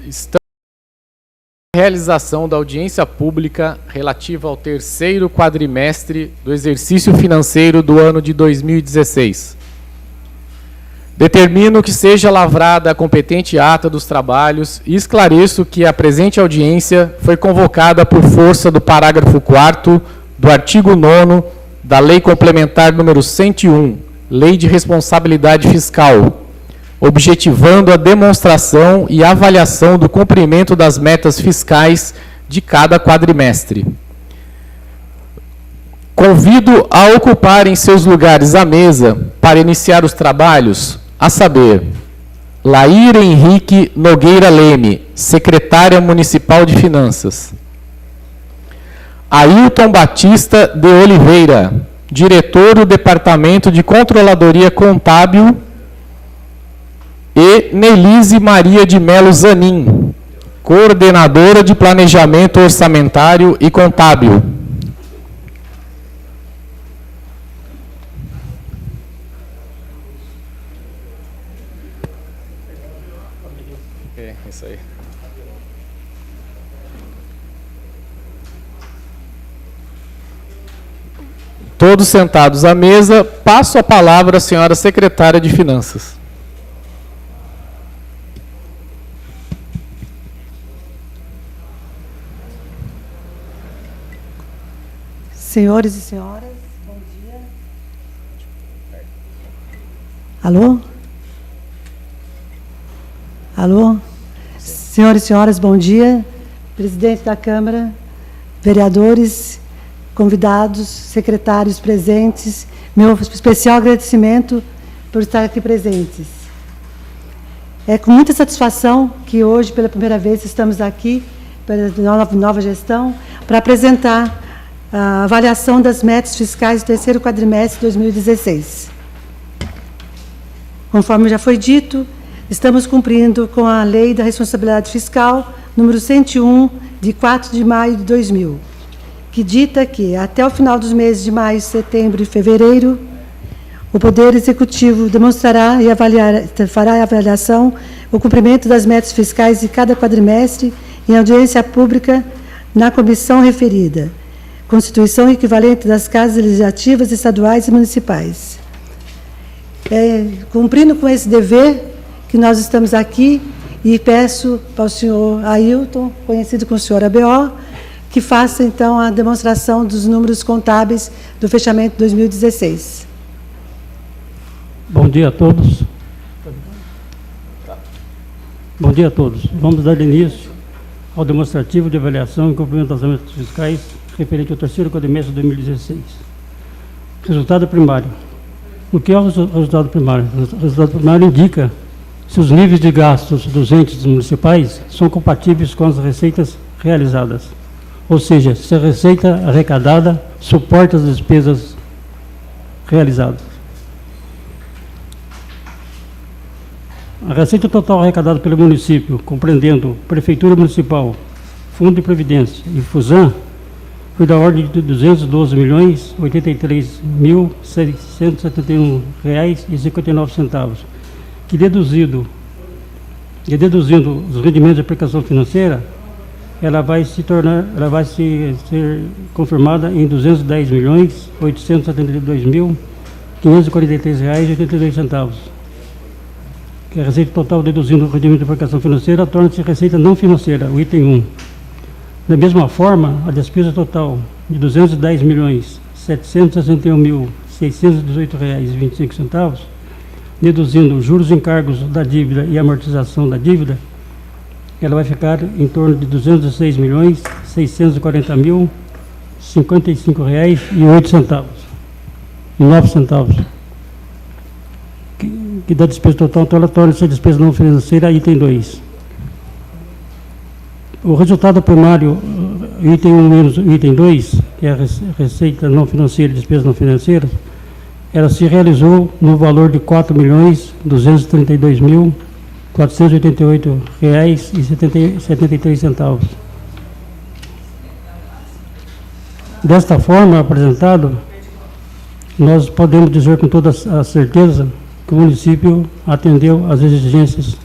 Estamos na realização da audiência pública relativa ao terceiro quadrimestre do exercício financeiro do ano de 2016. Determino que seja lavrada a competente ata dos trabalhos e esclareço que a presente audiência foi convocada por força do parágrafo 4º do artigo 9º da Lei Complementar número 101, Lei de Responsabilidade Fiscal, objetivando a demonstração e avaliação do cumprimento das metas fiscais de cada quadrimestre. Convido a ocuparem seus lugares à mesa para iniciar os trabalhos, a saber, Laíra Henrique Nogueira Leme, Secretária Municipal de Finanças. Ailton Batista de Oliveira, Diretor do Departamento de Controladoria Contábil, e Nelise Maria de Melo Zanin, Coordenadora de Planejamento Orçamentário e Contábil. Isso aí. Todos sentados à mesa, passo a palavra à senhora Secretária de Finanças. Senhores e senhoras, bom dia. Alô? Alô? Senhores e senhoras, bom dia. Presidente da Câmara, vereadores, convidados, secretários presentes, meu especial agradecimento por estar aqui presentes. É com muita satisfação que hoje, pela primeira vez, estamos aqui, pela nova gestão, para apresentar a avaliação das metas fiscais do terceiro quadrimestre de 2016. Conforme já foi dito, estamos cumprindo com a Lei da Responsabilidade Fiscal, número 101, de 4 de maio de 2000, que dita que, até o final dos meses de maio, setembro e fevereiro, o Poder Executivo demonstrará e fará a avaliação, o cumprimento das metas fiscais de cada quadrimestre em audiência pública na comissão referida, constituição equivalente das casas legislativas estaduais e municipais. Cumprindo com esse dever, que nós estamos aqui, e peço para o senhor Ailton, conhecido como o senhor ABO, que faça, então, a demonstração dos números contábeis do fechamento de 2016. Bom dia a todos. Bom dia a todos. Vamos dar início ao demonstrativo de avaliação e cumprimento das metas fiscais referente ao terceiro quadrimestre de 2016. Resultado primário. O que é o resultado primário? O resultado primário indica se os níveis de gastos dos entes municipais são compatíveis com as receitas realizadas. Ou seja, se a receita arrecadada suporta as despesas realizadas. A receita total arrecadada pelo município, compreendendo Prefeitura Municipal, Fundo de Previdência e FUSAM, foi da ordem de R$ 212.083.671,59, que deduzindo os rendimentos de aplicação financeira, ela vai ser confirmada em R$ 210.872.543,82, que a receita total deduzindo o rendimento de aplicação financeira torna-se receita não financeira, o item 1. Da mesma forma, a despesa total de R$ 210.761.618,25, deduzindo juros e encargos da dívida e amortização da dívida, ela vai ficar em torno de R$ 206.640.055,09, que da despesa total, então ela torna-se a despesa não financeira, item 2. O resultado primário, item 1 menos item 2, que é a receita não financeira e despesa não financeira, ela se realizou no valor de R$ 4.232.488,73. Desta forma, apresentado, nós podemos dizer com toda a certeza que o município atendeu às exigências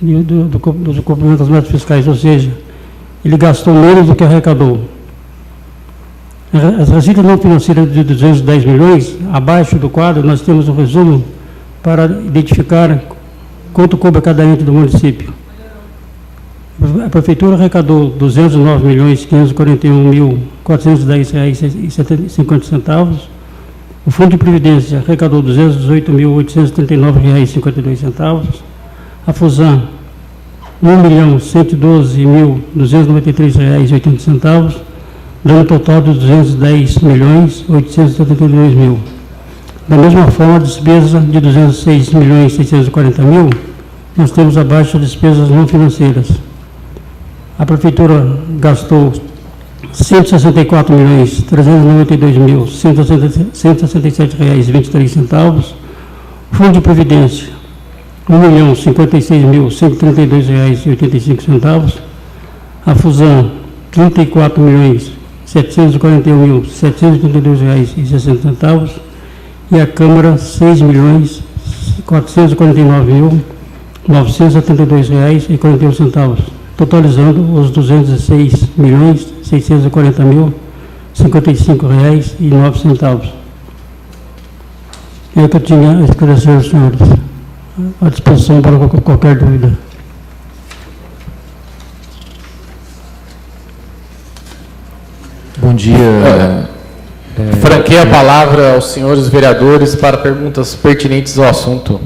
do cumprimento das metas fiscais, ou seja, ele gastou menos do que arrecadou. As receitas não financeiras de 210 milhões, abaixo do quadro, nós temos um resumo para identificar quanto coube a cada ente do município. A Prefeitura arrecadou R$ 209.541.410,50. O Fundo de Previdência arrecadou R$ 218.839,52. A FUSAM, R$ 1.112.293,80, dando um total de R$ 210.872.000. Da mesma forma, a despesa de R$ 206.640.000, nós temos abaixo as despesas não financeiras. A Prefeitura gastou R$ 164.392.167,23. O Fundo de Previdência, R$ 1.056.132,85. A FUSAM, R$ 34.741.732,60. E a Câmara, R$ 6.499.972,41, totalizando os R$ 206.640.055,09. É o que eu tinha a esclarecer aos senhores. À disposição para qualquer dúvida. Bom dia. Franqueia a palavra aos senhores vereadores para perguntas pertinentes ao assunto.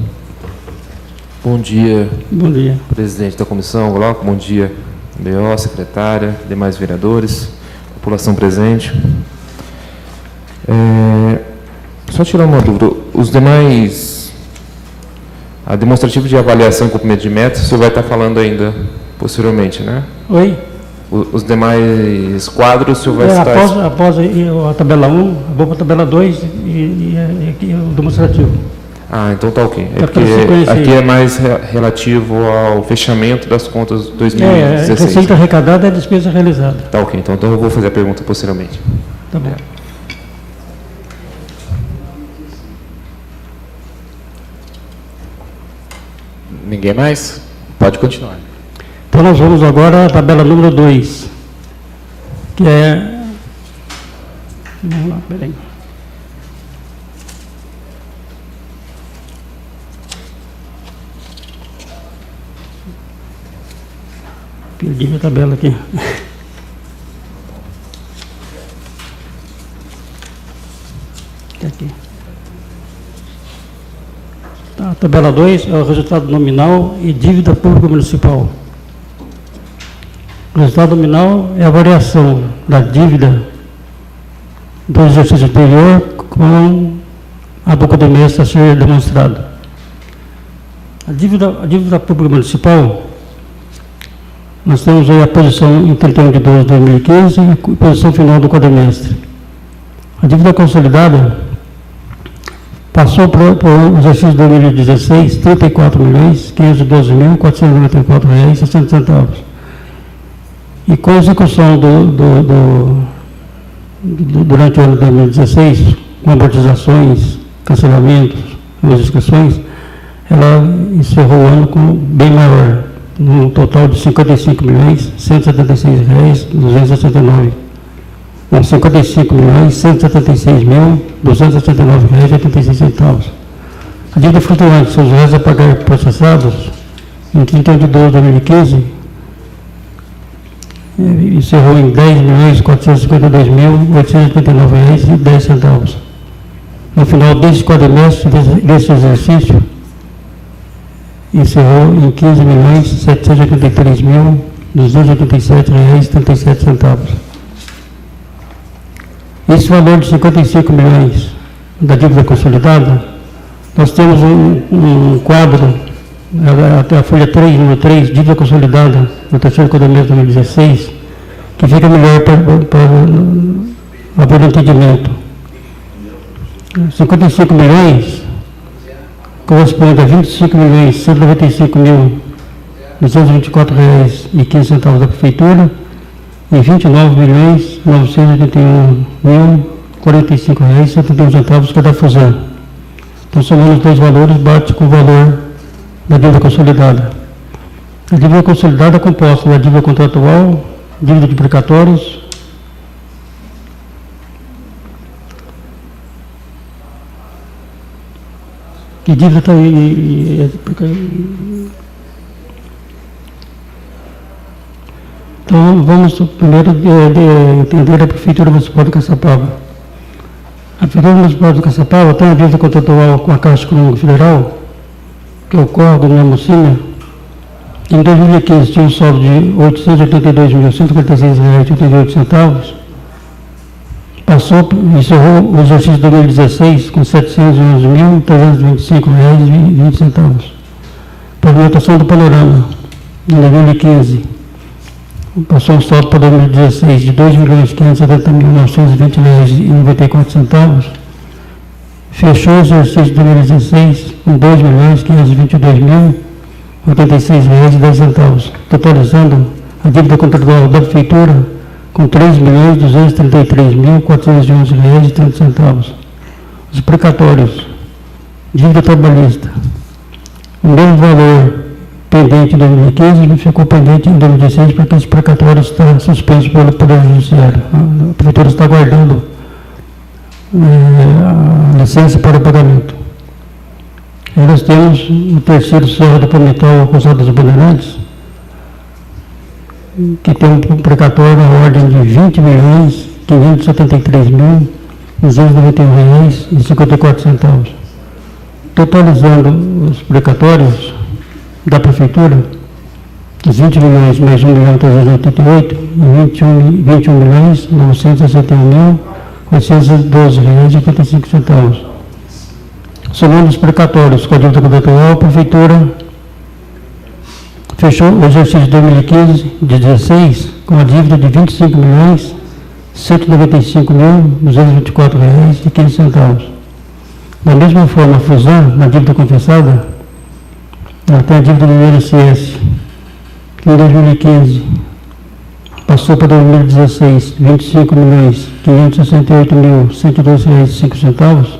Bom dia. Bom dia. Presidente da comissão, Glauco. Bom dia, BO, secretária, demais vereadores, população presente. Só tirar uma dúvida. Os demais, a demonstrativa de avaliação e cumprimento de metas, o senhor vai estar falando ainda posteriormente, né? Oi? Os demais quadros, o senhor vai estar... Após a tabela 1, vou para a tabela 2 e o demonstrativo. Ah, então tá ok. É Tá porque aqui é mais relativo ao fechamento das contas 2016. Receita arrecadada é despesa realizada. Tá ok, então eu vou fazer a pergunta posteriormente. Tá bom. Ninguém mais? Pode continuar. Então nós vamos agora à tabela número 2, que é... Vamos lá, peraí. Perdi minha tabela aqui. Aqui. A tabela 2 é o resultado nominal e dívida pública municipal. O resultado nominal é a variação da dívida do exercício anterior com a do quadrimestre a ser demonstrado. A dívida pública municipal, nós temos aí a posição em 31 de 12 de 2015 e a posição final do quadrimestre. A dívida consolidada passou para o exercício de 2016 R$ 34.512.494,60. E com a execução durante o ano de 2016, com amortizações, cancelamentos, as inscrições, ela encerrou o ano com bem maior, no total de R$ 55.176.269. R$ 55.176.279,86. A dívida flutuante, seus réis a pagar processados, em 31 de 12 de 2015, encerrou em R$ 10.452.889,10. No final deste quadrimestre desse exercício, encerrou em R$ 15.783.287,37. Esse valor de 55 milhões da dívida consolidada, nós temos um quadro, até a folha 3, número 3, dívida consolidada, no terceiro quadrimestre de 2016, que fica melhor para o entendimento. 55 milhões corresponde a R$ 25.195.224,15 da Prefeitura e R$ 29.981.045,71 que é da FUSAM. Então, somando os dois valores, bate com o valor da dívida consolidada. A dívida consolidada composta da dívida contratual, dívida de precatórios, que dívida está aí. Então, vamos primeiro entender a Prefeitura Municipal de Caçapava. A Prefeitura Municipal de Caçapava tem a dívida contratual com a Caixa Econômica Federal, que é o CORG da Mocina. Em 2015 tinha um saldo de R$ 882.146,88. Encerrou o exercício de 2016 com R$ 711.325,20. Pavimentação do panorama, em 2015, passou um saldo para 2016 de R$ 2.570.920,94. Fechou o exercício de 2016 com R$ 2.522.086,10, totalizando a dívida contratual da Prefeitura com R$ 3.233.411,30. Os precatórios, dívida trabalhista, o mesmo valor pendente em 2015 ficou pendente em 2016 porque esse precatório está suspenso pelo Poder Judiciário. A Prefeitura está aguardando a licença para o pagamento. E nós temos o terceiro Serra do Palmital, acusado dos Bandeirantes, que tem um precatório na ordem de R$ 20.573.291,54. Totalizando os precatórios da Prefeitura, os 20 milhões mais 1.388, e R$ 21.971.812,55. Somando os precatórios com a dívida contratual, a Prefeitura fechou o exercício de 2015 de 16 com a dívida de R$ 25.195.224,15. Da mesma forma, a Fusan, na dívida confessada, ela tem a dívida do INSS, que em 2015 passou para 2016 R$ 25.568.112,05.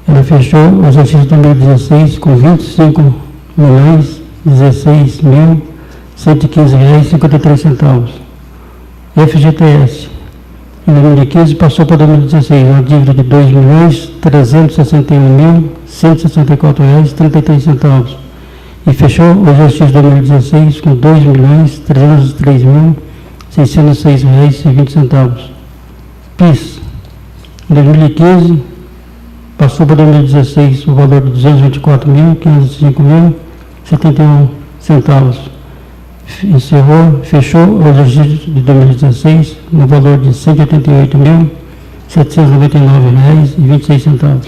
Ela fechou o exercício de 2016 com R$ 25.016.115,53. FGTS, em 2015 passou para 2016 uma dívida de R$ 2.361.164,33 e fechou o exercício de 2016 com R$ 2.303.606,20. PIS, em 2015 passou para 2016 o valor de R$ 224.505,71. Fechou o exercício de 2016 no valor de R$ 188.799,26.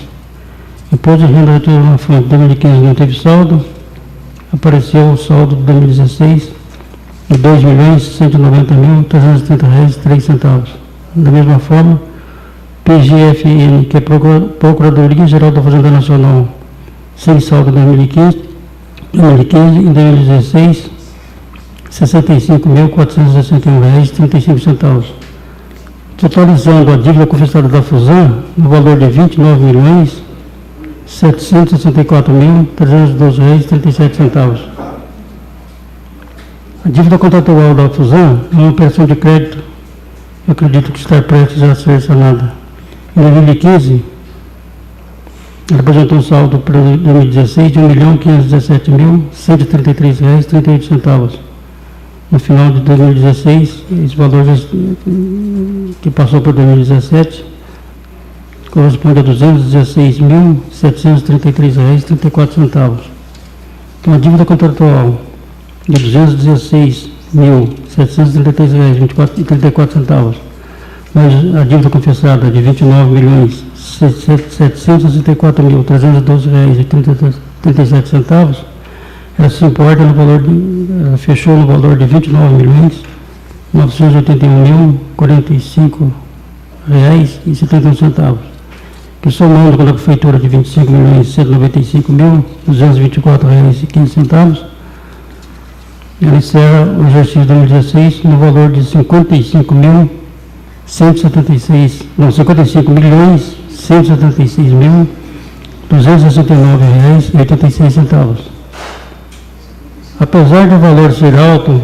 Imposto de renda retorno na fonte de 2015 não teve saldo, apareceu o saldo de 2016 de R$ 2.190.330,03. Da mesma forma, PGFN, que é Procuradoria Geral da Fazenda Nacional, sem saldo em 2015, em 2016, R$ 65.461,35. Totalizando a dívida confessada da Fusan no valor de R$ 29.764.312,37. A dívida contratual da Fusan é uma operação de crédito, eu acredito que está prestes a ser sanada. Em 2015, ela apresentou um saldo para 2016 de R$ 1.517.133,38. No final de 2016, esse valor que passou para 2017 corresponde a R$ 216.733,34. Então, a dívida contratual de R$ 216.733,34, mas a dívida confessada de R$ 29.764.312,37, ela se importa no valor ela fechou no valor de R$ 29.981.45,71, que somando com a Prefeitura de R$ 25.195.224,15, ela encerra o exercício de 2016 no valor de R$ 55.176.269,86. A Apesar do valor ser alto,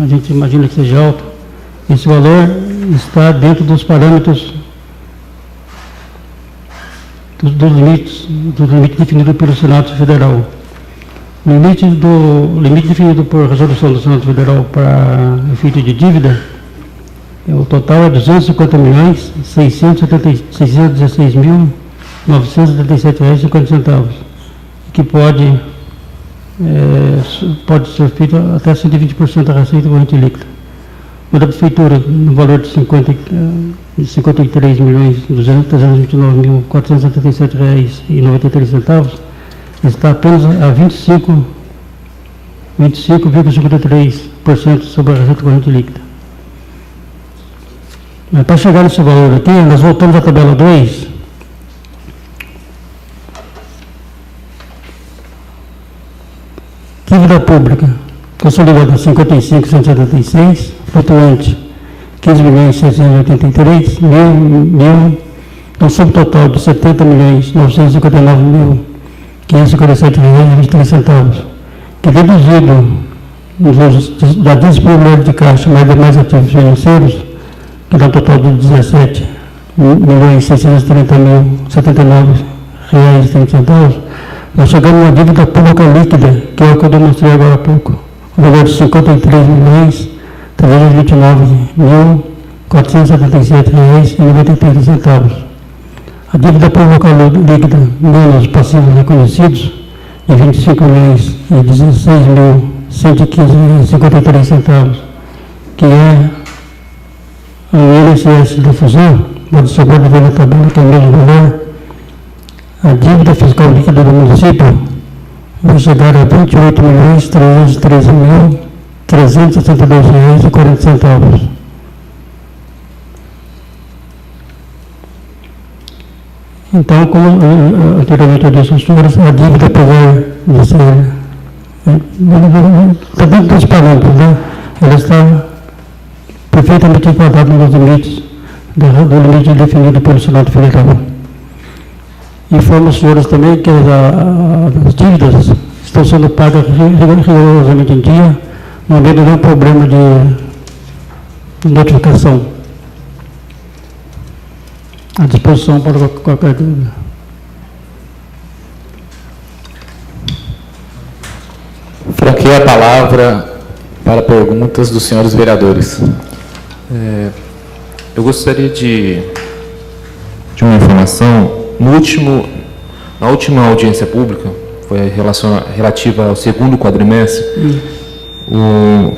a gente imagina que seja alto, esse valor está dentro dos parâmetros dos limites definidos pelo Senado Federal. O limite definido por resolução do Senado Federal para efeito de dívida, o total é R$ 250.616.977,50, que pode ser feito até 120% da receita corrente líquida. O da Prefeitura, no valor de R$ 53.229.477,93, está apenas a 25,53% sobre a receita corrente líquida. Mas para chegar nesse valor aqui, nós voltamos à tabela 2. Dívida pública, consolidada 55.176, flutuante 15.683.000, então subtotal de 70.959.557,23, que deduzido da disponibilidade de caixa mais demais ativos financeiros, que dá um total de R$ 17.630.079,30, nós chegamos na dívida pública líquida, que é o que eu demonstrei agora há pouco, o valor de R$ 53.329.477,93. A dívida pública líquida menos passivos reconhecidos de R$ 25.016.115,53, que é o INSS da fusão, pode ser ver na tabela que é o mesmo valor. A dívida fiscal líquida do município vai chegar a R$ 28.313.362,40. Então, como anteriormente eu disse aos senhores, a dívida, apesar de ser está dentro dos parâmetros, né? Ela está perfeitamente enquadrada nos limites do limite definido pelo Senado Federal. Informo os senhores também que as dívidas estão sendo pagas rigorosamente em dia, não havendo nenhum problema de notificação. À disposição para qualquer dúvida. Franqueio a palavra para perguntas dos senhores vereadores. Eu gostaria de uma informação. Na última audiência pública, foi relativa ao segundo quadrimestre,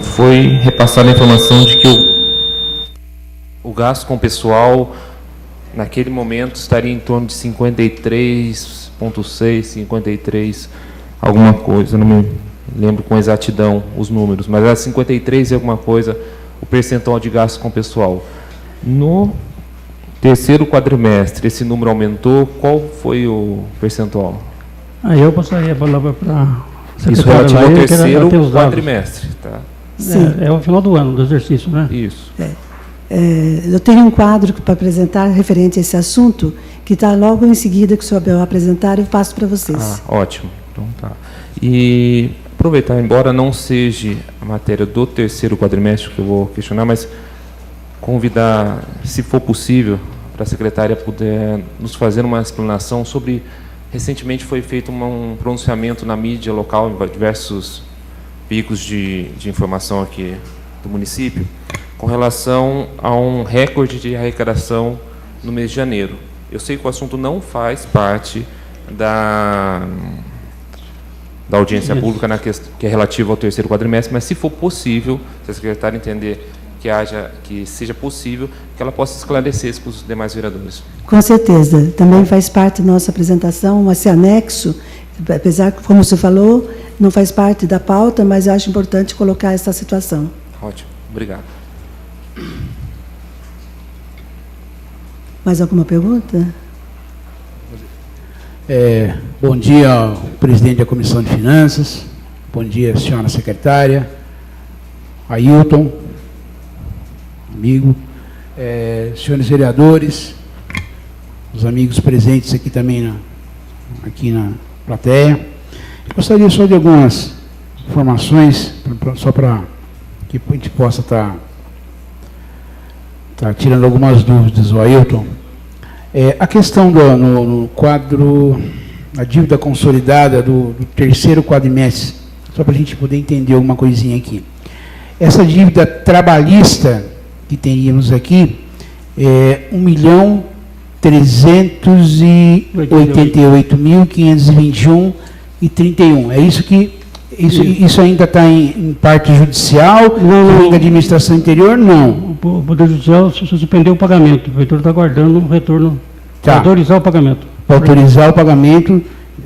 foi repassada a informação de que o gasto com o pessoal, naquele momento, estaria em torno de 53,6, 53, alguma coisa, não me lembro com exatidão os números, mas era 53 e alguma coisa o percentual de gasto com o pessoal. No terceiro quadrimestre, esse número aumentou, qual foi o percentual? Aí eu passaria a palavra para a secretária. Isso relativo ao terceiro quadrimestre, tá? Sim. É o final do ano, do exercício, né? Isso. Eu tenho um quadro para apresentar referente a esse assunto, que está logo em seguida que o senhor Abel apresentar, eu passo para vocês. Ótimo. Então tá. E aproveitar, embora não seja a matéria do terceiro quadrimestre que eu vou questionar, mas convidar, se for possível, para a secretária poder nos fazer uma explanação sobre, recentemente foi feito um pronunciamento na mídia local, em diversos picos de informação aqui do município, com relação a um recorde de arrecadação no mês de janeiro. Eu sei que o assunto não faz parte da audiência pública que é relativa ao terceiro quadrimestre, mas se for possível, se a secretária entender que seja possível, que ela possa esclarecer isso para os demais vereadores. Com certeza. Também faz parte da nossa apresentação, esse anexo, apesar que, como você falou, não faz parte da pauta, mas eu acho importante colocar essa situação. Ótimo. Obrigado. Mais alguma pergunta? Bom dia ao presidente da Comissão de Finanças, bom dia, senhora secretária, Ailton, amigo, senhores vereadores, os amigos presentes aqui também aqui na plateia. Eu gostaria só de algumas informações, só para que a gente possa estar tirando algumas dúvidas, o Ailton. A questão no quadro, a dívida consolidada do terceiro quadrimestre, só para a gente poder entender alguma coisinha aqui. Essa dívida trabalhista que teríamos aqui é 1.388.521,31. É isso que isso ainda está em parte judicial? Não. Da administração interior? Não. O Poder Judicial suspendeu o pagamento. A prefeitura está aguardando o retorno para autorizar o pagamento. Para autorizar o pagamento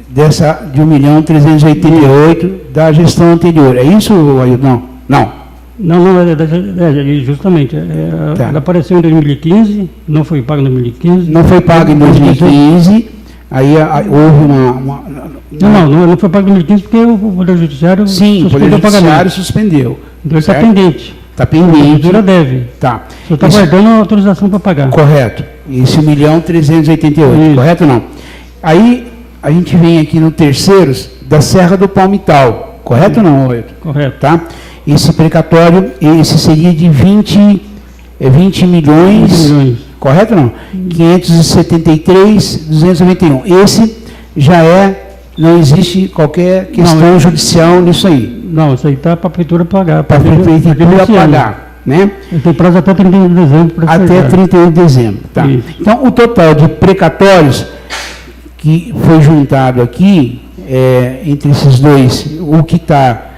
de 1.388.000 da gestão anterior. É isso, Ailton? Não. Não, justamente. Ela apareceu em 2015, não foi paga em 2015. Não foi paga em 2015, aí houve uma... Não foi paga em 2015 porque o Poder Judiciário suspendeu o pagamento. Sim, o Poder Judiciário suspendeu. Então está pendente. Está pendente. A prefeitura deve. Tá. Só está guardando a autorização para pagar. Correto. Esse 1.388.000, correto ou não? Aí a gente vem aqui no terceiros da Serra do Palmital, correto ou não, Ailton? Correto. Tá? Esse precatório, esse seria de 20 milhões, correto ou não? 573.291. Esse já não existe qualquer questão judicial nisso aí. Não, isso aí está para a prefeitura pagar. Para a prefeitura pagar, né? Tem prazo até 31 de dezembro. Até 31 de dezembro, tá. Isso. Então, o total de precatórios que foi juntado aqui, entre esses dois, o que está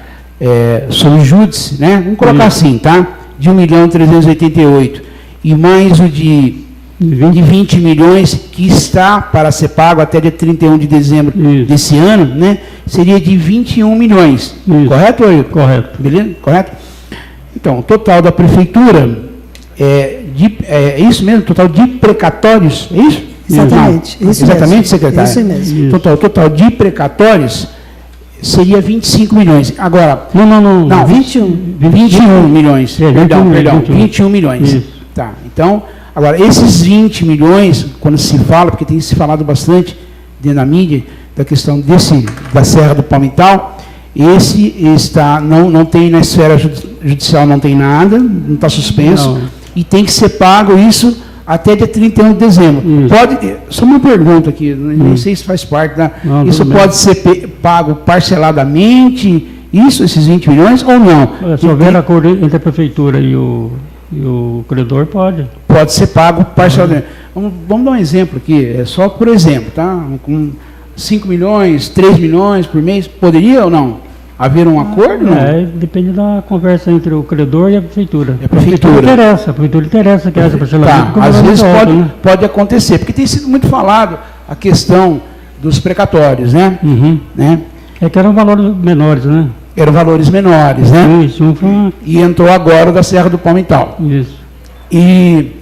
sob júdice, né? Vamos colocar assim, tá? De 1.388.000 e mais o de 20 milhões que está para ser pago até dia 31 de dezembro desse ano, né? Seria de 21 milhões. Isso. Correto, Ailton? Correto. Beleza? Correto? Então, o total da prefeitura é isso mesmo? Total de precatórios, é isso? Exatamente. Não, isso exatamente, mesmo. secretário? Isso mesmo. Total de precatórios seria 25 milhões. Agora... Não, 21 milhões. Perdão, 21 milhões. Isso. Tá, então, agora, esses 20 milhões, quando se fala, porque tem se falado bastante dentro da mídia, da questão da Serra do Palmital, esse não tem na esfera judicial, não tem nada, não está suspenso, e tem que ser pago isso até dia 31 de dezembro. Só uma pergunta aqui, nem sei se faz parte da... Isso pode ser pago parceladamente, esses 20 milhões, ou não? Se houver acordo entre a prefeitura e o credor, pode. Pode ser pago parceladamente. Vamos dar um exemplo aqui, só por exemplo, tá? Com 5 milhões, 3 milhões por mês, poderia ou não? Haver um acordo? Não? Depende da conversa entre o credor e a prefeitura. A prefeitura interessa que essa parcelamento. Tá, às vezes pode acontecer, porque tem sido muito falado a questão dos precatórios, né? Né? Que eram valores menores, né? Eram valores menores, né? Isso. E entrou agora o da Serra do Palmital. Isso. E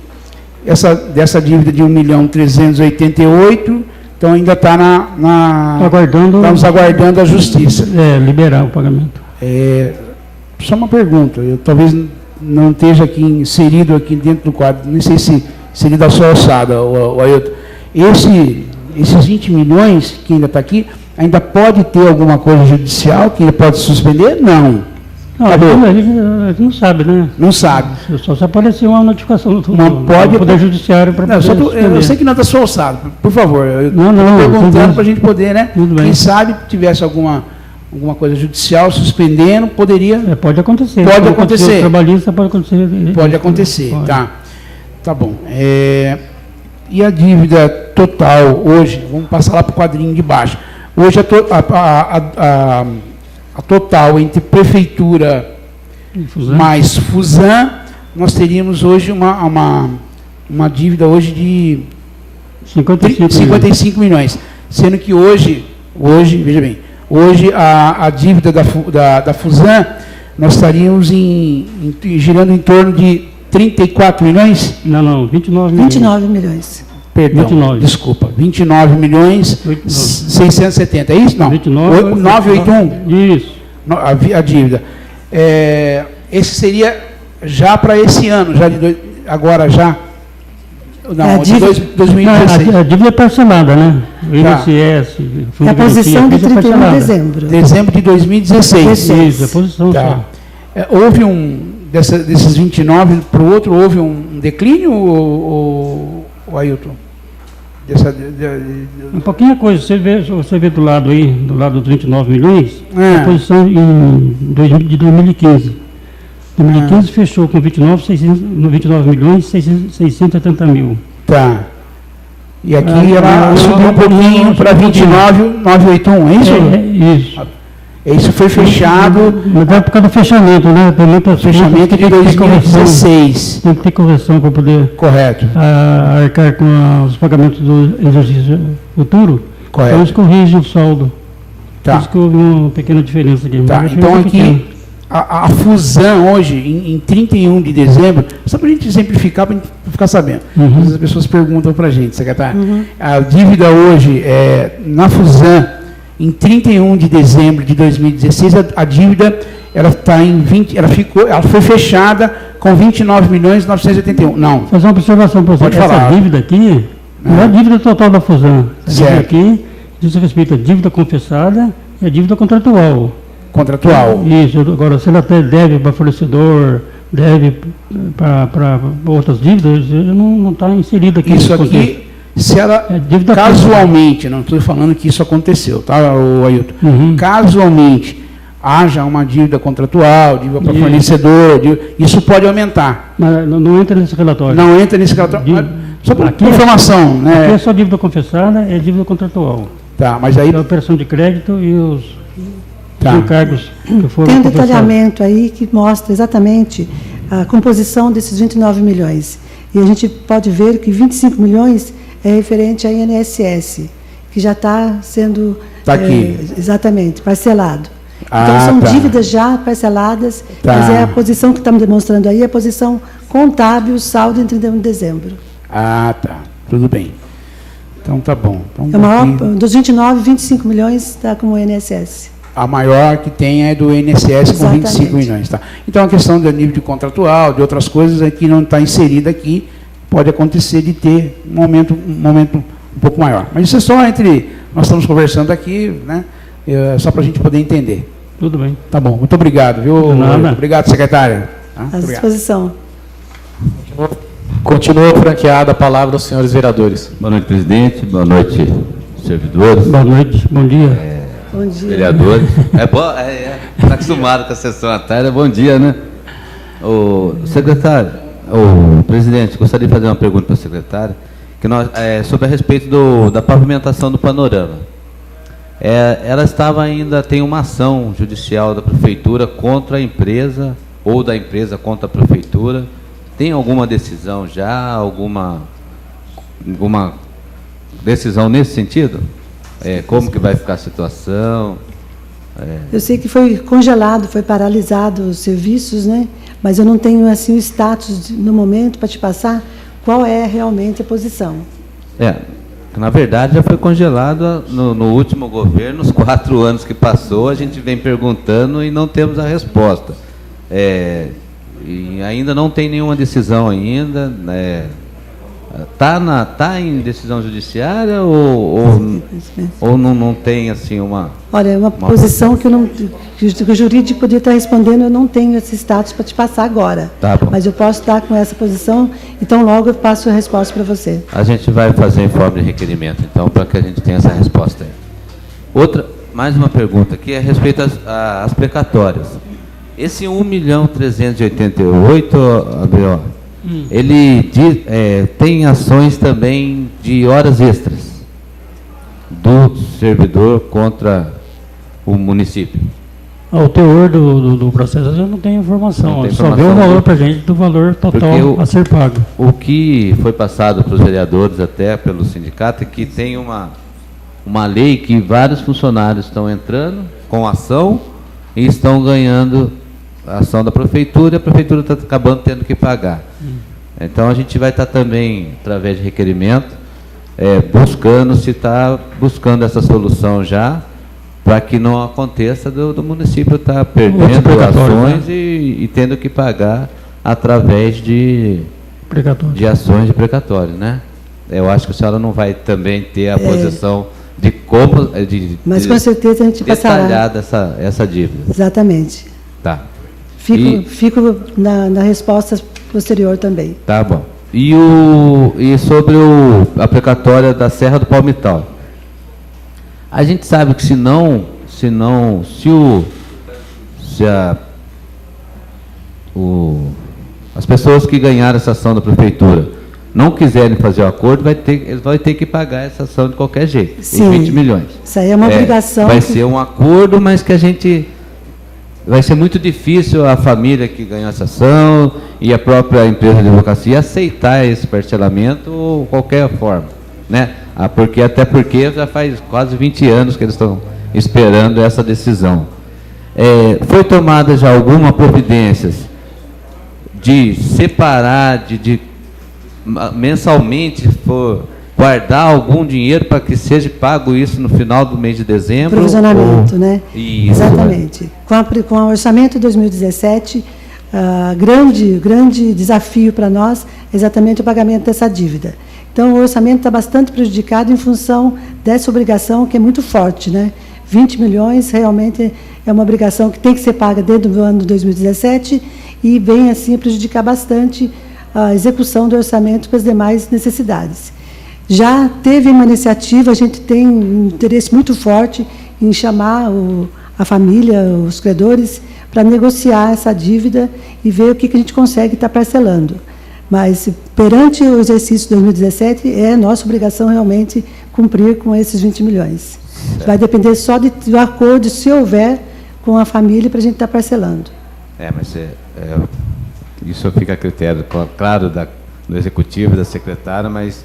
dessa dívida de 1.388.000, então ainda está estamos aguardando a justiça. Liberar o pagamento. Só uma pergunta, eu talvez não esteja aqui inserido aqui dentro do quadro, não sei se seria da sua alçada, o Ailton. Esses 20 milhões que ainda está aqui, ainda pode ter alguma coisa judicial que ele pode suspender? Não. A gente não sabe, né? Não sabe. Só se aparecer uma notificação do pode Poder Judiciário para poder eu sei que não está sua alçada, por favor. Eu estou perguntando para a gente poder, né? Quem sabe tivesse alguma coisa judicial suspendendo, poderia... pode acontecer. Pode acontecer. Trabalhista pode acontecer. Pode acontecer, pode. Tá bom. E a dívida total hoje, vamos passar lá para o quadrinho de baixo. Hoje a total entre prefeitura mais Fusan, nós teríamos hoje uma dívida hoje de 55 milhões. Sendo que hoje, veja bem, hoje a dívida da Fusan, nós estaríamos girando em torno de 34 milhões? Não, 29 milhões. 29 milhões. Perdão, 29. Desculpa, 29 milhões 670, é isso? Não, 981? Isso. A dívida. Esse seria já para esse ano, agora já Não, de Não, 2016. a dívida é parcelada, né? O Tá. INSS, É a posição de 31 de dezembro. Dezembro de 2016. Isso, a posição Tá. só. Houve desses 29 para o outro, houve um declínio, ou Ailton? Um pouquinho a coisa, você vê do lado aí, do lado dos 29 milhões, É. a posição de 2015. 2015 fechou com 29 milhões 680 mil. Tá. E aqui ela subiu um pouquinho para 29,981, é isso? Isso. Isso foi fechado, Mas é por causa do fechamento, né? Tem muitas fechamento de tem que ter correção, 2016. tem que ter correção para poder Correto. arcar com os pagamentos do exercício futuro. Correto. Então eles corrigem o saldo. Por Tá. isso que houve uma pequena diferença aqui. Tá, Mas a então diferença é pequena. aqui a fusão hoje, em 31 de dezembro, só para a gente exemplificar, para a gente ficar sabendo. Às vezes as pessoas perguntam para a gente, secretário. A dívida hoje, na fusão, em 31 de dezembro de 2016, a dívida ela está em 20, ela foi fechada com 29 milhões 981. Não. Fazer uma observação para você. Pode Essa falar. dívida aqui não é a dívida total da fusão. Essa dívida Certo. aqui diz respeito à dívida confessada e à dívida contratual. Contratual. Isso. Agora, se ela até deve para fornecedor, deve para outras dívidas, não está inserida aqui. Isso nesse contexto. aqui, se ela É dívida casualmente, não estou falando que isso aconteceu, tá, Ailton? Uhum. Casualmente haja uma dívida contratual, dívida para Isso. fornecedor, isso pode aumentar. Mas não entra nesse relatório. Não entra nesse relatório. Dívida- Mas só por Aqui informação, Aqui é né? só dívida confessada, é dívida contratual. Tá, mas aí É a operação de crédito e os Tá. encargos que foram Tem um confessados. detalhamento aí que mostra exatamente a composição desses 29 milhões. E a gente pode ver que 25 milhões é referente à INSS, que já está sendo Tá aqui. exatamente parcelado. Ah, Então são tá. dívidas já parceladas, Tá. mas é a posição que está me demonstrando aí, a posição contábil, saldo em 31 de dezembro. Ah, tá. Tudo bem. Então tá bom. Então, É o maior, aqui, dos 29, 25 milhões está com o INSS. a maior que tem é do INSS com Exatamente. 25 milhões. Tá? Então a questão do nível de contratual, de outras coisas aqui não está inserida aqui, pode acontecer de ter um momento um pouco maior. Mas isso é só nós estamos conversando aqui, né? Só para a gente poder entender. Tudo bem. Tá bom, muito obrigado, viu? De nada. Obrigado, secretária. Tá? À Obrigado. disposição. Continua franqueada a palavra aos senhores vereadores. Boa noite, presidente. Boa noite, servidores, Boa noite, bom dia. Bom dia. vereadores. Está acostumado com a sessão à tarde, bom dia, né? O secretário, o presidente, gostaria de fazer uma pergunta para o secretário, que sobre a respeito da pavimentação do panorama. Ela estava ainda, tem uma ação judicial da prefeitura contra a empresa, ou da empresa contra a prefeitura. Tem alguma decisão já, alguma decisão nesse sentido? Como que vai ficar a situação? Eu sei que foi congelado, foi paralisado os serviços, né? Mas eu não tenho assim o status no momento para te passar qual é realmente a posição. Na verdade já foi congelado no último governo, nos 4 anos que passou, a gente vem perguntando e não temos a resposta. E ainda não tem nenhuma decisão ainda. Tá em decisão judiciária ou não tem assim uma... Olha, é uma posição que o jurídico poderia estar respondendo, eu não tenho esse status para te passar agora. Tá bom. Mas eu posso estar com essa posição, então logo eu passo a resposta para você. A gente vai fazer em forma de requerimento, então, para que a gente tenha essa resposta aí. Mais uma pergunta aqui a respeito às precatórias. Esse 1.388.000, Gabriel, ele tem ações também de horas extras do servidor contra o município. O teor do processo eu não tenho informação. Não tem Só deu o informação valor do- para a gente do valor total a ser pago. O que foi passado para os vereadores, até pelo sindicato, é que tem uma lei que vários funcionários estão entrando com ação e estão ganhando a ação da prefeitura e a prefeitura está acabando tendo que pagar. Então a gente vai estar também, através de requerimento, buscando se está buscando essa solução já, para que não aconteça do município estar perdendo precatório, ações e tendo que pagar através de Precatório. de ações de precatório, né? Eu acho que a senhora não vai também ter a posição de como Mas com certeza a gente passará. detalhada essa dívida. Exatamente. Tá. Fico na resposta posterior também. Tá bom. E sobre a precatória da Serra do Palmital. A gente sabe que as pessoas que ganharam essa ação da prefeitura não quiserem fazer o acordo, eles vão ter que pagar essa ação de qualquer jeito, Sim, os 20 milhões. Isso aí é uma obrigação. Vai ser um acordo, mas que vai ser muito difícil a família que ganhou essa ação e a própria empresa de advocacia aceitar esse parcelamento ou qualquer forma, né? Até porque já faz quase 20 anos que eles estão esperando essa decisão. Foi tomada já alguma providências de separar, de mensalmente guardar algum dinheiro para que seja pago isso no final do mês de dezembro? Provisionamento, né? Isso, exatamente. Com o orçamento de 2017, grande desafio para nós é exatamente o pagamento dessa dívida. Então, o orçamento está bastante prejudicado em função dessa obrigação, que é muito forte, né? 20 milhões realmente é uma obrigação que tem que ser paga dentro do ano de 2017 e vem, assim, a prejudicar bastante a execução do orçamento para as demais necessidades. Já teve uma iniciativa, a gente tem um interesse muito forte em chamar a família, os credores, para negociar essa dívida e ver o que a gente consegue estar parcelando. Mas, perante o exercício de 2017, é nossa obrigação realmente cumprir com esses 20 milhões. Vai depender só do acordo, se houver, com a família, para a gente estar parcelando. Mas isso fica a critério, claro, do executivo, da secretária, mas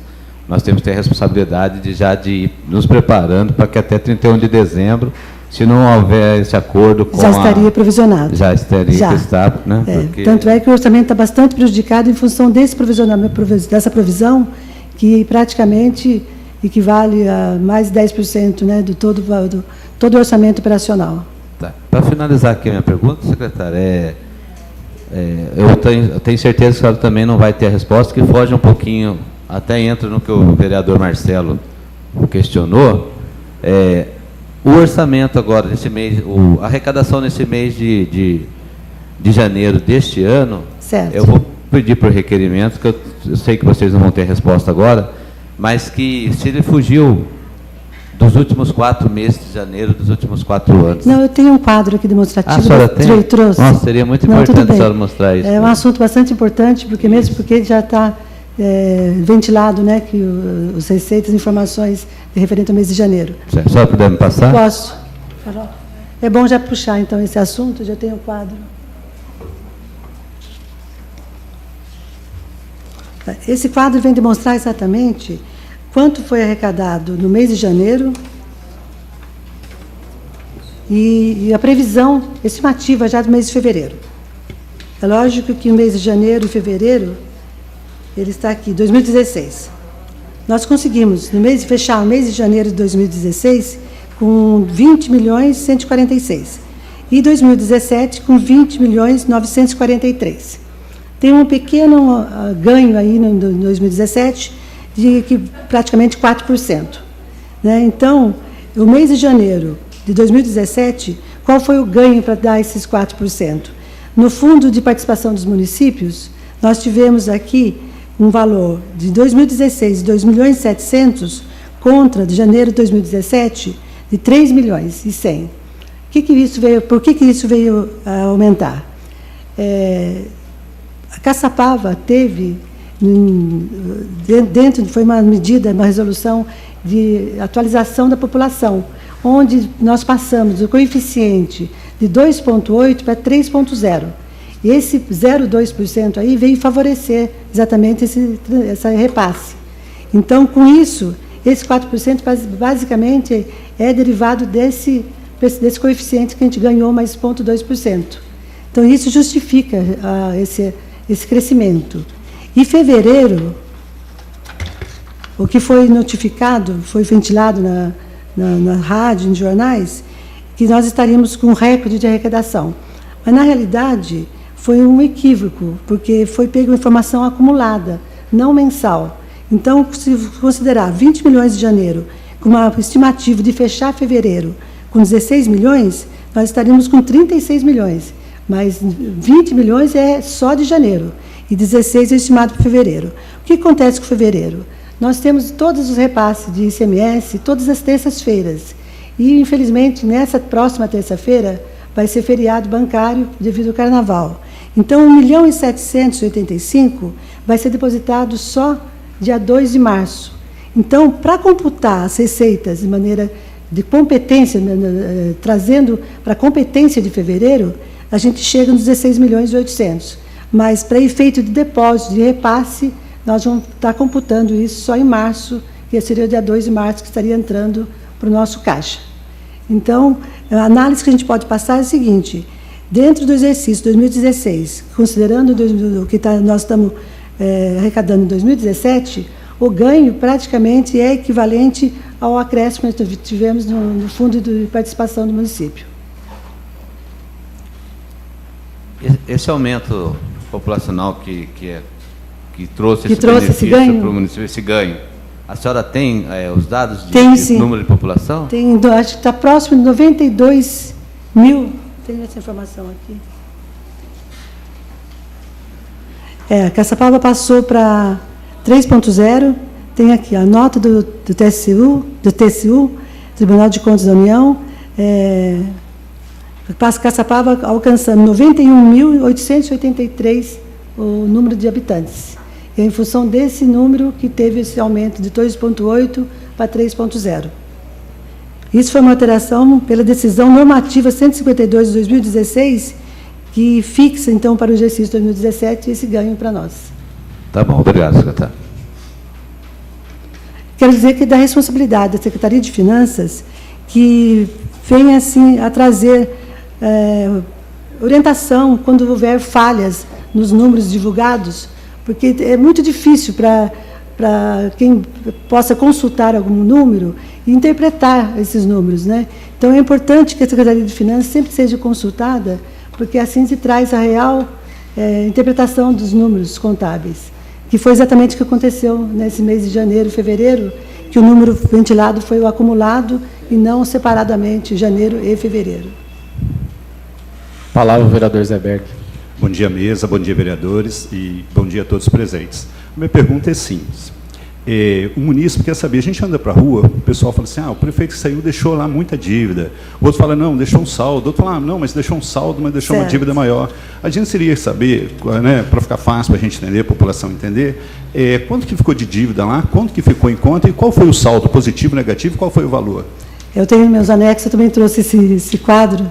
nós temos que ter a responsabilidade de ir nos preparando para que até 31 de dezembro, se não houver esse acordo com já estaria provisionado. Já estaria que está, né? Tanto é que o orçamento está bastante prejudicado em função desse provisionamento, dessa provisão, que praticamente equivale a mais de 10%, né, do todo o orçamento operacional. Tá. Para finalizar aqui a minha pergunta, secretária, eu tenho certeza que a senhora também não vai ter a resposta, que foge um pouquinho, até entra no que o vereador Marcelo questionou. O orçamento agora, nesse mês, a arrecadação nesse mês de janeiro deste ano, certo. Eu vou pedir por requerimento, que eu sei que vocês não vão ter resposta agora, mas que se ele fugiu dos últimos 4 meses de janeiro, dos últimos 4 anos. Não, eu tenho um quadro aqui demonstrativo. A senhora tem? Trouxe. Nossa, seria muito importante a senhora mostrar isso. É um assunto bastante importante, porque já está ventilado, né, que as receitas, informações referentes ao mês de janeiro. Se a senhora puder me passar? Posso. É bom já puxar, então, esse assunto, já tenho o quadro. Esse quadro vem demonstrar exatamente quanto foi arrecadado no mês de janeiro e a previsão estimativa já do mês de fevereiro. É lógico que o mês de janeiro e fevereiro, ele está aqui, 2016. Nós conseguimos, fechar o mês de janeiro de 2016 com 20 milhões 146 e 2017 com 20 milhões 943. Tem um pequeno ganho aí no 2017 de praticamente 4%. Né? Então, o mês de janeiro de 2017, qual foi o ganho para dar esses 4%? No Fundo de Participação dos Municípios, nós tivemos aqui um valor de 2016 de 2 milhões e 700 contra de janeiro de 2017 de 3 milhões e 100. Por que isso veio a aumentar? A Caçapava teve, foi uma medida, uma resolução de atualização da população, onde nós passamos o coeficiente de 2,8 para 3,0. E esse 0,2% aí veio favorecer exatamente esse repasse. Então, com isso, esse 4% basicamente é derivado desse coeficiente que a gente ganhou mais 0,2%. Então, isso justifica esse crescimento. Em fevereiro, o que foi notificado, foi ventilado na rádio, nos jornais, que nós estaríamos com um recorde de arrecadação. Mas, na realidade, foi um equívoco, porque foi pega informação acumulada, não mensal. Então, se considerar 20 milhões de janeiro, com uma estimativa de fechar fevereiro com 16 milhões, nós estaríamos com 36 milhões. Mas 20 milhões é só de janeiro, e 16 é estimado para fevereiro. O que acontece com fevereiro? Nós temos todos os repasses de ICMS, todas as terças-feiras. E, infelizmente, nessa próxima terça-feira, vai ser feriado bancário devido ao Carnaval. Então, 1.785.000 vai ser depositado só dia 2 de março. Então, para computar as receitas de maneira de competência, trazendo para a competência de fevereiro, a gente chega nos 16.800.000. Mas, para efeito de depósito, de repasse, nós vamos estar computando isso só em março, que seria o dia 2 de março, que estaria entrando para o nosso caixa. Então, a análise que a gente pode passar é a seguinte: dentro do exercício 2016, considerando o que nós estamos arrecadando em 2017, o ganho praticamente é equivalente ao acréscimo que tivemos no fundo de participação do município. Esse aumento populacional que trouxe esse benefício para o município, esse ganho, a senhora tem os dados de número de população? Tem, acho que está próximo de 92 mil. Tem essa informação aqui. Caçapava passou para 3.0. Tem aqui a nota do TCU, Tribunal de Contas da União. Caçapava alcançando 91.883 o número de habitantes. E é em função desse número que teve esse aumento de 2.8 para 3.0. Isso foi uma alteração pela decisão normativa 152 de 2016, que fixa, então, para o exercício 2017, esse ganho para nós. Tá bom, obrigado, secretário. Quero dizer que é da responsabilidade da Secretaria de Finanças que vem, assim, a trazer orientação quando houver falhas nos números divulgados, porque é muito difícil para quem possa consultar algum número e interpretar esses números, né? Então, é importante que a Secretaria de Finanças sempre seja consultada, porque assim se traz a real interpretação dos números contábeis, que foi exatamente o que aconteceu nesse mês de janeiro e fevereiro, que o número ventilado foi o acumulado e não separadamente janeiro e fevereiro. Palavra o vereador Zé Berg. Bom dia, mesa, bom dia, vereadores, e bom dia a todos os presentes. A minha pergunta é simples. O munícipe quer saber, a gente anda para a rua, o pessoal fala assim, o prefeito que saiu deixou lá muita dívida. O outro fala, não, deixou um saldo. O outro fala, não, mas deixou um saldo, mas deixou uma dívida maior. A gente seria saber, né, para ficar fácil para a gente entender, a população entender, quanto que ficou de dívida lá, quanto que ficou em conta e qual foi o saldo, positivo, negativo, qual foi o valor? Eu tenho meus anexos, eu também trouxe esse quadro.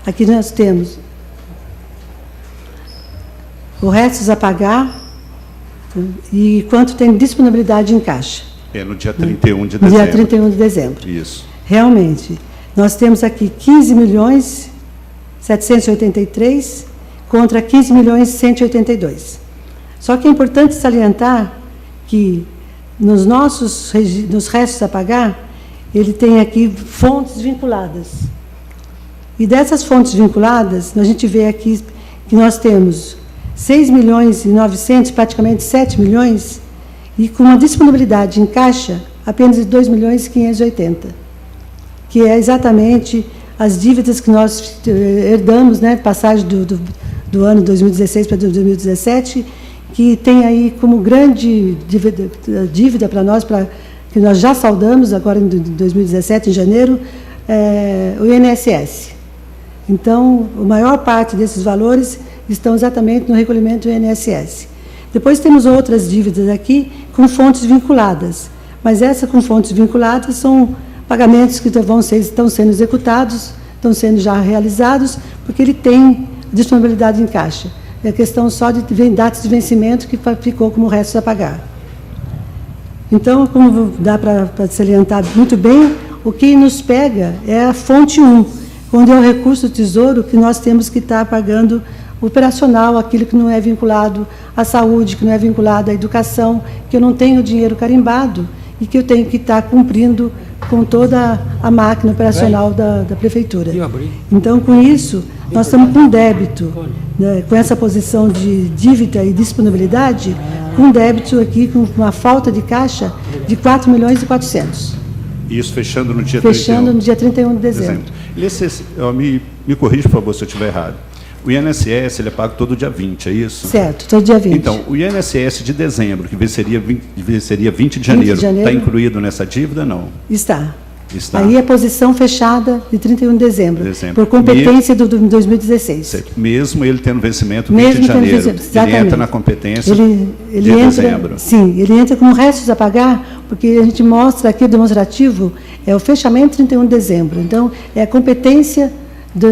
Aqui nós temos o resto a pagar e quanto tem disponibilidade em caixa. No dia 31 de dezembro. No dia 31 de dezembro. Isso. Realmente, nós temos aqui 15.783 contra 15.182. Só que é importante salientar que nos restos a pagar, ele tem aqui fontes vinculadas. E dessas fontes vinculadas, a gente vê aqui que nós temos 6.900.000, praticamente 7 milhões, e com uma disponibilidade em caixa apenas de 2.580.000, que é exatamente as dívidas que nós herdamos, né, passagem do ano 2016 para 2017, que tem aí como grande dívida para nós, que nós já saldamos agora em 2017, em janeiro, o INSS. Então, a maior parte desses valores estão exatamente no recolhimento do INSS. Depois temos outras dívidas aqui com fontes vinculadas, mas essas com fontes vinculadas são pagamentos que estão sendo executados, estão sendo já realizados, porque ele tem disponibilidade em caixa. É questão só de datas de vencimento que ficou como resto a pagar. Então, como dá para salientar muito bem, o que nos pega é a fonte 1, onde é o recurso do Tesouro que nós temos que estar pagando operacional, aquilo que não é vinculado à saúde, que não é vinculado à educação, que eu não tenho dinheiro carimbado e que eu tenho que estar cumprindo com toda a máquina operacional da Prefeitura. Então, com isso, nós estamos com débito, né, com essa posição de dívida e disponibilidade, com débito aqui, com uma falta de caixa de 4.400.000. Isso fechando no dia Fechando no dia 31 de dezembro. Me corrija, por favor, se eu estiver errado. O INSS ele é pago todo dia 20, é isso? Certo, todo dia 20. Então, o INSS de dezembro, que venceria 20 de janeiro, está incluído nessa dívida, não? Está. Está. Aí é posição fechada de 31 de dezembro, por competência do 2016. Certo. Mesmo ele tendo vencimento 20 Mesmo de janeiro, exatamente. ele entra na competência ele de entra, dezembro. Sim, ele entra com restos a pagar, porque a gente mostra aqui o demonstrativo, é o fechamento 31 de dezembro. Então, é a competência do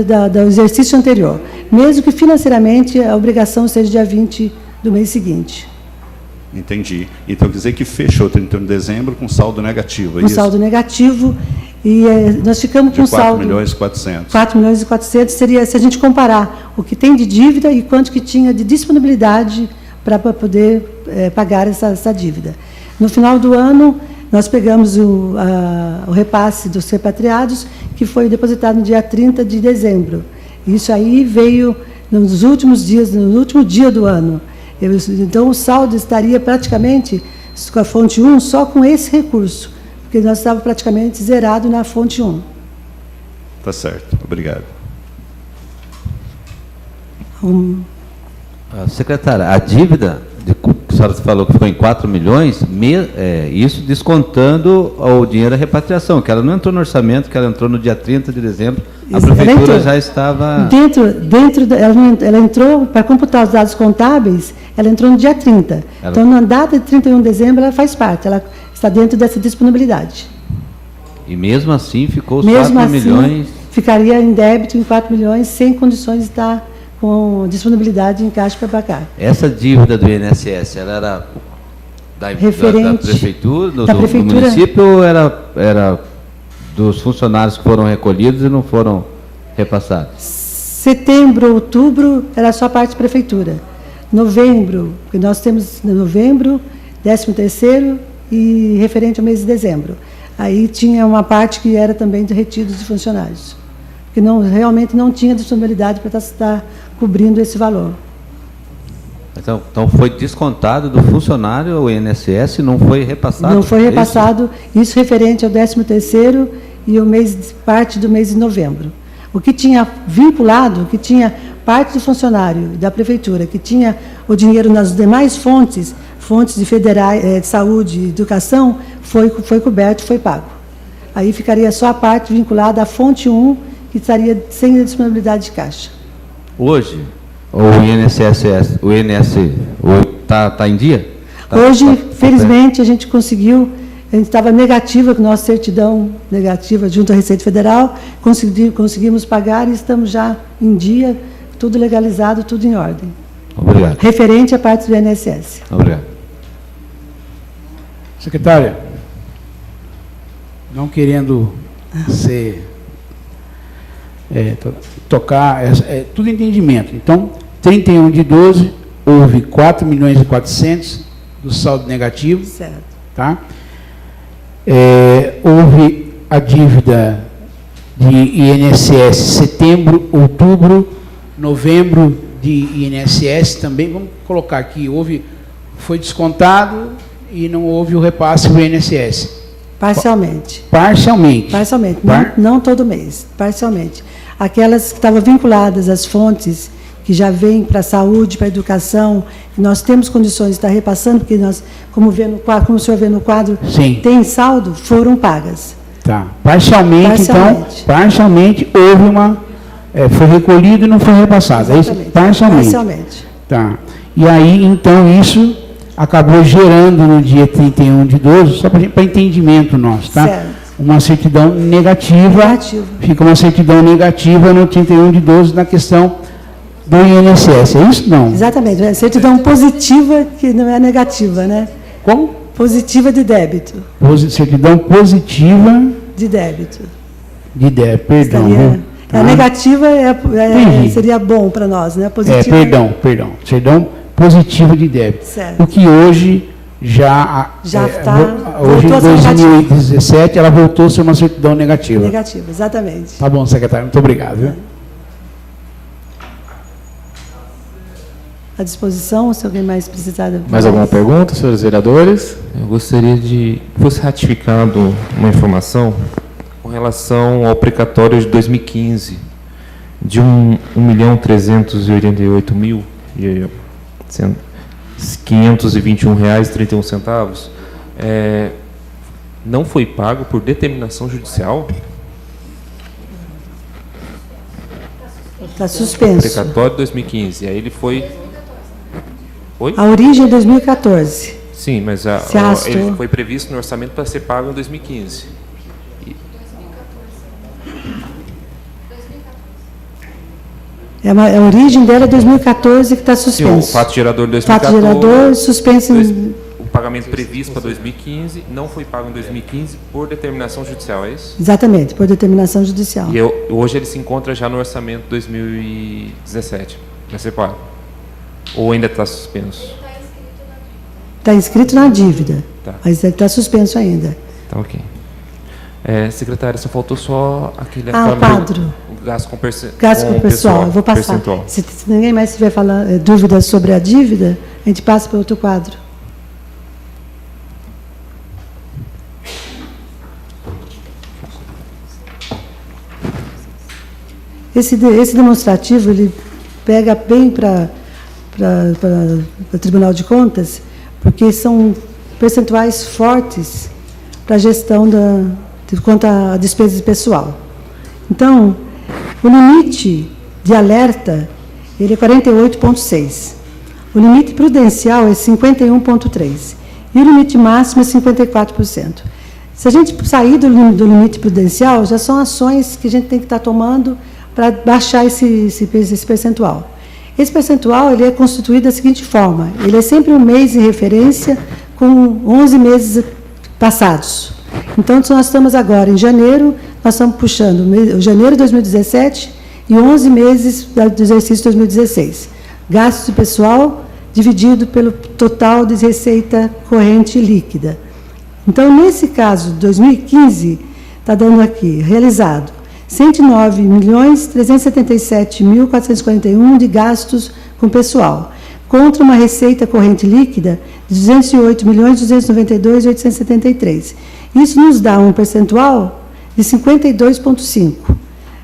exercício anterior, mesmo que financeiramente a obrigação seja dia 20 do mês seguinte. Entendi. Então, quer dizer que fechou 31 de dezembro com saldo negativo, é Com isso? saldo negativo, e nós ficamos com de 4 saldo... milhões e 400. 4.400.000 seria se a gente comparar o que tem de dívida e quanto que tinha de disponibilidade para poder pagar essa dívida. No final do ano, nós pegamos o repasse dos repatriados, que foi depositado no dia 30 de dezembro. Isso aí veio nos últimos dias, no último dia do ano. Então, o saldo estaria praticamente, com a fonte 1, só com esse recurso, porque nós estávamos praticamente zerado na fonte 1. Tá certo. Obrigado. Secretária, a dívida, que a senhora falou que ficou em 4 milhões, isso descontando o dinheiro da repatriação, que ela não entrou no orçamento, que ela entrou no dia 30 de dezembro, a Prefeitura já estava... Ela entrou, para computar os dados contábeis, ela entrou no dia 30. Então, na data de 31 de dezembro, ela faz parte, ela está dentro dessa disponibilidade. E mesmo assim, ficou os mesmo 4 assim, milhões... Ficaria em débito em 4 milhões, sem condições de estar com disponibilidade em caixa para pagar. Essa dívida do INSS, ela era da Prefeitura, do município, ou era dos funcionários que foram recolhidos e não foram repassados? Setembro, outubro, era só parte da Prefeitura. Novembro, porque nós temos novembro, 13º e referente ao mês de dezembro. Aí tinha uma parte que era também de retidos de funcionários, que realmente não tinha disponibilidade para estar cobrindo esse valor. Então foi descontado do funcionário o INSS, não foi repassado? Não foi repassado, isso referente ao 13º e parte do mês de novembro. O que tinha vinculado, o que tinha parte do funcionário da Prefeitura, que tinha o dinheiro nas demais fontes de federais, de saúde e educação, foi coberto, foi pago. Aí ficaria só a parte vinculada à fonte 1, que estaria sem disponibilidade de caixa. Hoje, o INSS está em dia? Hoje, felizmente, a gente conseguiu, a gente estava negativa com nossa certidão negativa junto à Receita Federal, conseguimos pagar e estamos já em dia, tudo legalizado, tudo em ordem. Obrigado. Referente à parte do INSS. Obrigado. Secretária, não querendo tocar, tudo entendimento. Então, 31 de 12, houve 4.400.000 do saldo negativo. Certo. Tá? Houve a dívida de INSS setembro, outubro, novembro de INSS também. Vamos colocar aqui, foi descontado e não houve o repasse do INSS. Parcialmente. Parcialmente. Parcialmente, não todo mês, parcialmente. Aquelas que estavam vinculadas às fontes que já vêm para a saúde, para a educação, nós temos condições de estar repassando, porque nós, como o senhor vê no quadro, sim, tem saldo, foram pagas. Tá. Parcialmente, então, parcialmente houve foi recolhido e não foi repassado. É isso? Parcialmente. Parcialmente. Tá. E aí, então, isso acabou gerando no dia 31 de 12, só para entendimento nosso, tá? Certo. Uma certidão negativa. Fica uma certidão negativa no 31 de 12 na questão do INSS, é isso? Não. Exatamente, é certidão positiva que não é negativa, né? Como? Positiva de débito. Certidão positiva de débito. De débito, perdão. A negativa seria bom para nós, né? Positiva. Perdão, positiva de débito. Certo. O que hoje já está. Hoje, em 2017, ela voltou a ser uma certidão negativa. Negativa, exatamente. Tá bom, secretário. Muito obrigado. Viu? À disposição, se alguém mais precisar. Mais alguma pergunta, senhores vereadores? Eu gostaria de que fosse ratificado uma informação com relação ao precatório de 2015, de R$ 1.388.521,31. Não foi pago por determinação judicial? Está suspenso. Precatório de 2015. Aí ele foi... Oi? A origem é 2014. Sim, mas ele foi previsto no orçamento para ser pago em 2015. A origem dela é 2014 que está suspenso. Sim, o fato gerador de 2014. Fato gerador suspenso O pagamento previsto para 2015 não foi pago em 2015 por determinação judicial, é isso? Exatamente, por determinação judicial. E hoje ele se encontra já no orçamento 2017. Vai ser pago? Ou ainda está suspenso? Está inscrito na dívida, Tá. mas está suspenso ainda. Tá, ok. Secretária, só faltou só aquele... O quadro. O gasto com Gasto com o pessoal, eu vou passar. Se ninguém mais tiver dúvidas sobre a dívida, a gente passa para outro quadro. Esse demonstrativo, ele pega bem para o Tribunal de Contas, porque são percentuais fortes para a gestão quanto à despesa pessoal. Então, o limite de alerta ele é 48,6. O limite prudencial é 51,3. E o limite máximo é 54%. Se a gente sair do limite prudencial, já são ações que a gente tem que estar tomando para baixar esse percentual. Esse percentual ele é constituído da seguinte forma: ele é sempre um mês em referência com 11 meses passados. Então, nós estamos agora em janeiro, nós estamos puxando janeiro de 2017 e 11 meses do exercício 2016. Gasto pessoal dividido pelo total de receita corrente líquida. Então, nesse caso, 2015, está dando aqui, realizado, 109.377.441 de gastos com pessoal, contra uma receita corrente líquida de 208.292.873. Isso nos dá um percentual de 52,5%.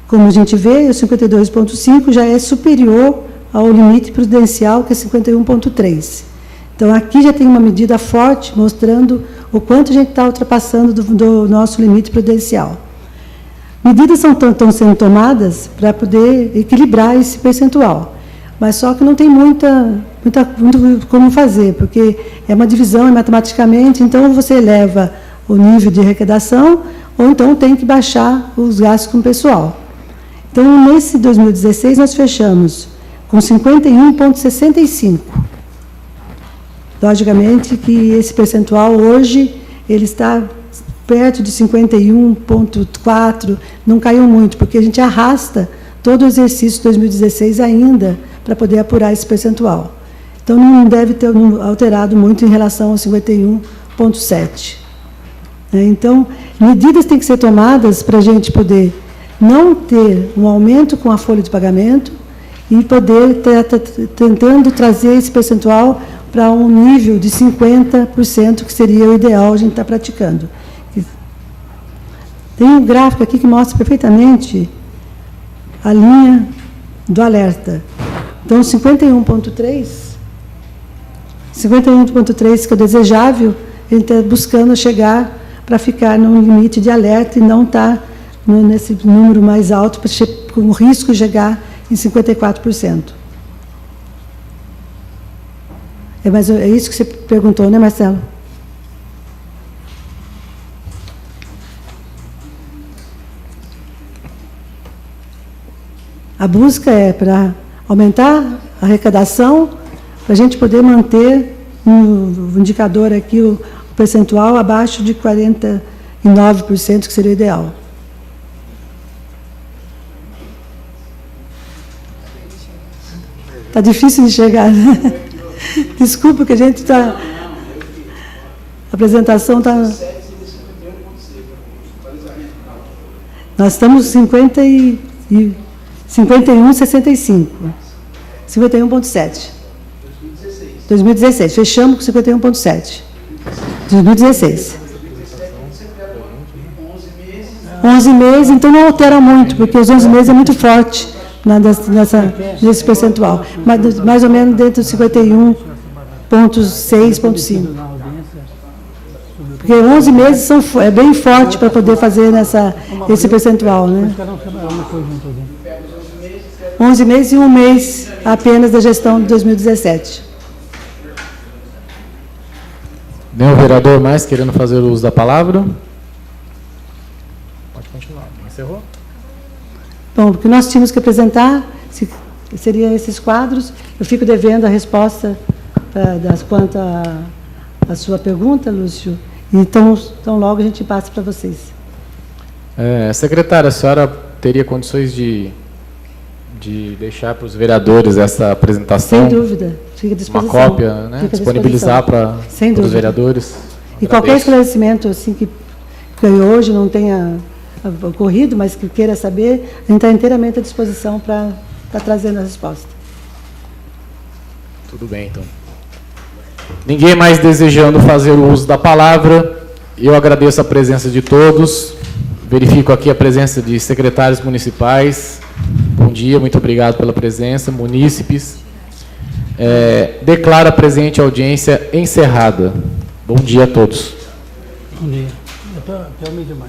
Como a gente vê, o 52,5% já é superior ao limite prudencial, que é 51,3%. Então, aqui já tem uma medida forte, mostrando o quanto a gente está ultrapassando do nosso limite prudencial. Medidas estão sendo tomadas para poder equilibrar esse percentual, mas só que não tem muito como fazer, porque é uma divisão matematicamente, então você eleva o nível de arrecadação, ou então tem que baixar os gastos com o pessoal. Então, nesse 2016, nós fechamos com 51,65%. Logicamente que esse percentual hoje ele está perto de 51,4%, não caiu muito, porque a gente arrasta todo o exercício de 2016 ainda para poder apurar esse percentual. Então, não deve ter alterado muito em relação ao 51,7%. Então, medidas têm que ser tomadas para a gente poder não ter um aumento com a folha de pagamento e poder tentando trazer esse percentual para um nível de 50%, que seria o ideal a gente estar praticando. Tem um gráfico aqui que mostra perfeitamente a linha do alerta. Então, 51,3%, que é o desejável, a gente está buscando chegar para ficar no limite de alerta e não estar nesse número mais alto, com o risco de chegar em 54%. É isso que você perguntou, né, Marcelo? A busca é para aumentar a arrecadação, para a gente poder manter o indicador aqui, o percentual abaixo de 49%, que seria o ideal. Tá difícil de chegar, né? Desculpa que a gente está... A apresentação está... Nós estamos 51,65. 51,7. 2016. Fechamos com 51,7. 2016. 11 meses, então não altera muito, porque os 11 meses é muito forte nesse percentual. Mas, mais ou menos dentro de 51,6,5. Porque 11 meses é bem forte para poder fazer esse percentual, né? 11 meses e um mês apenas da gestão de 2017. Nenhum vereador mais querendo fazer uso da palavra? Pode continuar. Encerrou? Bom, o que nós tínhamos que apresentar seriam esses quadros. Eu fico devendo a resposta quanto à sua pergunta, Lúcio. Então logo a gente passa para vocês. Secretária, a senhora teria condições de deixar para os vereadores essa apresentação? Sem dúvida, fica à disposição. Uma cópia, né? Disponibilizar para os vereadores? E qualquer esclarecimento assim, que hoje não tenha ocorrido, mas que queira saber, a gente está inteiramente à disposição para estar trazendo a resposta. Tudo bem, então. Ninguém mais desejando fazer o uso da palavra, eu agradeço a presença de todos, verifico aqui a presença de secretários municipais. Bom dia, muito obrigado pela presença, munícipes. Declaro a presente audiência encerrada. Bom dia a todos. Bom dia. Até o meio de maio.